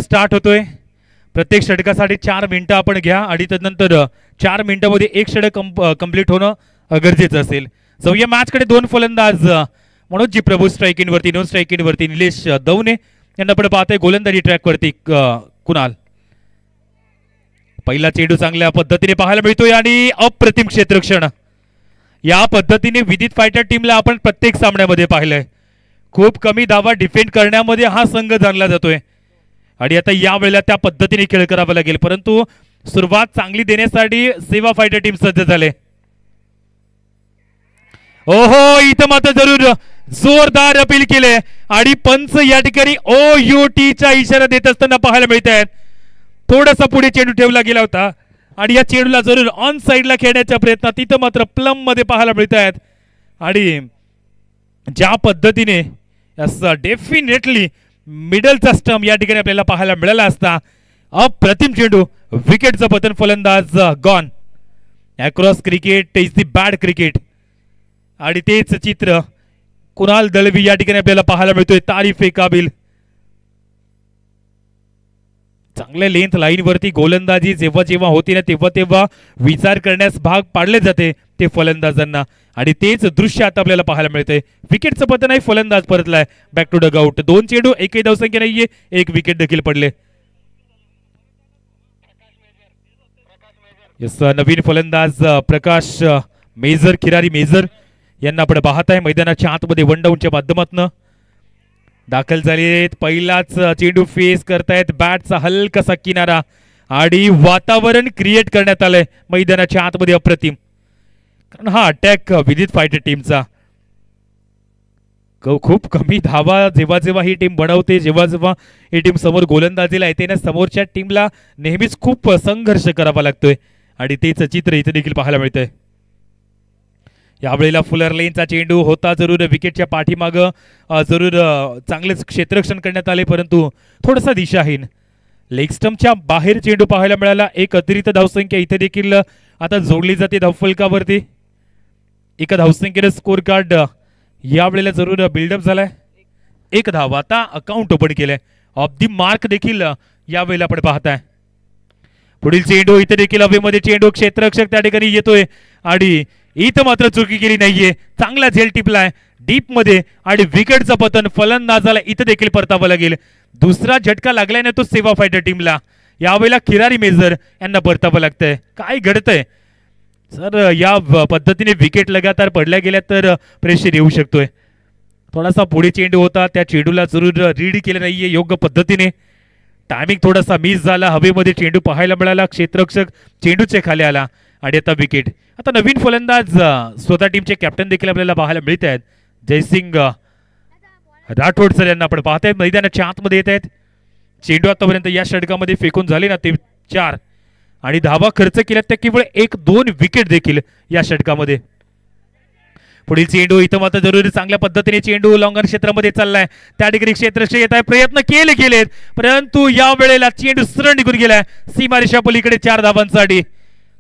Start होतोय। प्रत्येक षटकासाठी 4 मिनिटं आपण घ्या आणि त्यानंतर 4 मिनिटांमध्ये एक षटक कंप्लीट होणं गरजेचं असेल। जाऊया मॅचकडे। 2 फलंदाज मनोजी प्रभू स्ट्राइक इन वरती, नो स्ट्राइक इन वरती निलेश दवने यांना आपण पाहतोय गोलंदाजी ट्रॅक वरती कुणाल। पहिला चेंडू चांगल्या पद्धतीने पाहायला मिळतोय आणि अप्रतिम क्षेत्ररक्षण। या पद्धतीने विदित फायटर टीमला आपण प्रत्येक सामन्यामध्ये पाहिलंय। खूप कमी धावा डिफेंड करण्यामध्ये हा संघ जाणला जातोय आणि आता या वेळेला त्या पद्धतीने खेळ करावा लागेल, परंतु सुरुवात चांगली देण्यासाठी सेवा फायटर टीम सज्ज झाले। ओहो, इथं मात्र जरूर जोरदार अपील केले आणि पंच या ठिकाणी OUTचा इशारा देत असताना पाहायला मिळत आहेत। थोडासा पुढे चेंडू ठेवला गेला होता आणि या चेंडूला जरूर ऑन साइडला खेळण्याच्या प्रयत्नात तिथं मात्र प्लम मध्ये पाहायला मिळत आहेत आणि ज्या पद्धतीने डेफिनेटली मिडलचा स्टंप या ठिकाणी आपल्याला पाहायला मिळाला असता। अप्रतिम चेंडू, विकेटचं पतन, फलंदाज gone. Across cricket is the bad cricket आणि तेच चित्र कुणाल दळवी या ठिकाणी आपल्याला पाहायला मिळतोय। तारीफ काबिल। चांगल्या लेंथ लाईन वरती गोलंदाजी जेव्हा जेव्हा होती ना तेव्हा विचार करण्यास भाग पाडले जाते ते फलंदाजांना आणि तेच दृश्य आता आपल्याला पाहायला मिळतंय। विकेटचं पतन आहे, फलंदाज परतलाय बॅक टू डग आउट। 2 चेंडू एकही धावसंख्या नाहीये, 1 विकेट देखील पडले। नवीन फलंदाज प्रकाश मेजर, खिरारी मेजर यांना आपण पाहत आहे मैदानाच्या आतमध्ये वन डाऊनच्या माध्यमातून दाखल झाले। पहिलाच चेंडू फेस करतायत, बॅटचा हलकासा किनारा आणि वातावरण क्रिएट करण्यात आलंय मैदानाच्या आतमध्ये अप्रतिम, कारण हा अटॅक विदित फायटर टीमचा खूप कमी धावा जेव्हा जेव्हा ही टीम बनवते, जेव्हा जेव्हा ही टीम समोर गोलंदाजीला येते ना, समोरच्या टीमला नेहमीच खूप संघर्ष करावा लागतोय आणि तेच चित्र इथे देखील पाहायला मिळतंय। यावेळेला फुलर लेनचा चेंडू होता जरूर विकेटच्या पाठीमाग, जरूर चांगलेच क्षेत्ररक्षण करण्यात आले, परंतु थोडासा दिशाहीन। लेग स्टंपच्या बाहेर चेंडू पाहायला मिळाला। एक अतिरिक्त धावसंख्या इथे देखील आता जोडली जाते धावफलकावरती। एका धावसंख्येने स्कोर कार्ड यावेळेला जरूर बिल्डअप झालाय। 1 धाव आता अकाउंट ओपन केलंय। ऑफ दी मार्क देखील यावेळेला आपण पाहताय। पुढील चेंडू इथे देखील हवेमध्ये चेंडू, क्षेत्ररक्षक त्या ठिकाणी येतोय आणि इथं मात्र चुकी केली नाहीये, चांगला झेल टिपलाय डीप मध्ये आणि विकेटचं पतन, फलंदाजाला इथं देखील परतावं लागेल। दुसरा झटका लागलाय ना तो सेवा फायटर टीमला, यावेळेला खिरारी मेजर यांना परतावं लागतंय। काय घडतंय सर, या पद्धतीने विकेट लगातार पडल्या गेल्या तर प्रेशर येऊ शकतोय। थोडासा पुढे चेंडू होता, त्या चेंडूला जरूर रीड केलं नाहीये योग्य पद्धतीने, टायमिंग थोडासा मिस झाला। हवेमध्ये चेंडू पाहायला मिळाला, क्षेत्ररक्षक चेंडूचे खाली आला आणि आता विकेट। आता नवीन फलंदाज स्वतः टीमचे कॅप्टन देखील आपल्याला पाहायला मिळत आहेत, जयसिंग राठोड सर यांना आपण पाहतायत मैदानाच्या आतमध्ये येत आहेत। चेंडू आतापर्यंत या षटकामध्ये फेकून झाले ना ते 4 आणि धावा खर्च केल्यात त्या केवळ 1-2 विकेट देखील या षटकामध्ये। पुढील चेंडू इथं मात्र जरूर चांगल्या पद्धतीने चेंडू लॉंगर क्षेत्रामध्ये चाललाय, त्या ठिकाणी क्षेत्ररक्षक येत आहे, प्रयत्न केलेत परंतु या वेळेला चेंडू सरळ निघून गेलाय सीमारेषा पलीकडे 4 धावांसाठी।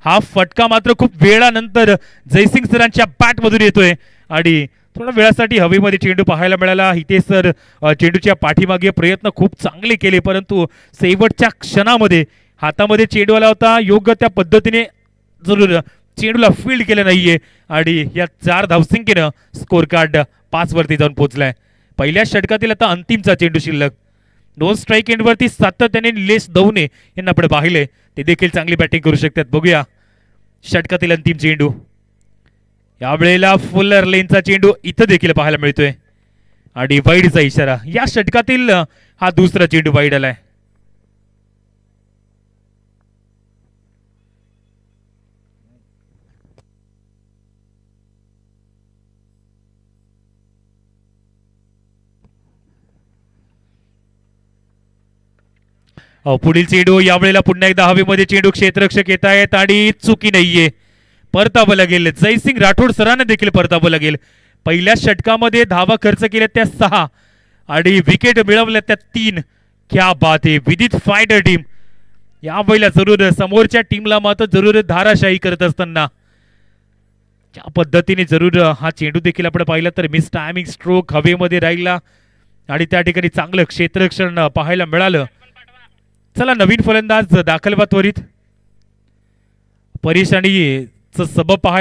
हा फटका मात्र खूप वेळानंतर जयसिंग सरांच्या बॅट मधून येतोय आणि थोड्या वेळासाठी हवेमध्ये चेंडू पाहायला मिळाला। इथे सर चेंडूच्या पाठीमागे प्रयत्न खूप चांगले केले, परंतु शेवटच्या क्षणामध्ये हातामध्ये चेंडू आला होता, योग्य त्या पद्धतीने जरूर चेंडूला फील्ड केलं नाहीये आणि या 4 धावसंख्येनं स्कोर कार्ड 5 वरती जाऊन पोहोचलाय। पहिल्या षटकातील आता अंतिमचा चेंडू शिल्लक। 2 स्ट्राइक एंड वरती सातत्याने निलेश दवने यांना आपण पाहिले, ते देखील चांगली बॅटिंग करू शकतात। बघूया षटकातील अंतिम चेंडू, यावेळेला फुलर लेनचा चेंडू इथं देखील पाहायला मिळतोय आणि वाईडचा इशारा। या षटकातील हा दुसरा चेंडू वाईड आलाय। पुढील चेंडू यावेळेला पुन्हा एकदा हवेमध्ये चेंडू, क्षेत्ररक्षक येत आहेत आणि चुकी नाहीये, परतावं लागेल। जयसिंग राठोड सरांना देखील परतावं लागेल। पहिल्या षटकामध्ये धावा खर्च केल्या त्या 6 आणि विकेट मिळवल्या त्या 3। क्या बात आहे, विदित फायटर टीम यावेळेला जरूर समोरच्या टीमला मात्र जरूर धाराशाही करत असताना ज्या पद्धतीने जरूर हा चेंडू देखील आपण पाहिला तर मिस टायमिंग स्ट्रोक हवेमध्ये राहिला आणि त्या ठिकाणी चांगलं क्षेत्ररक्षण पाहायला मिळालं चला नवीन फलंदाज दाखल व्हा त्वरित. परेश आणि सबब पाहायला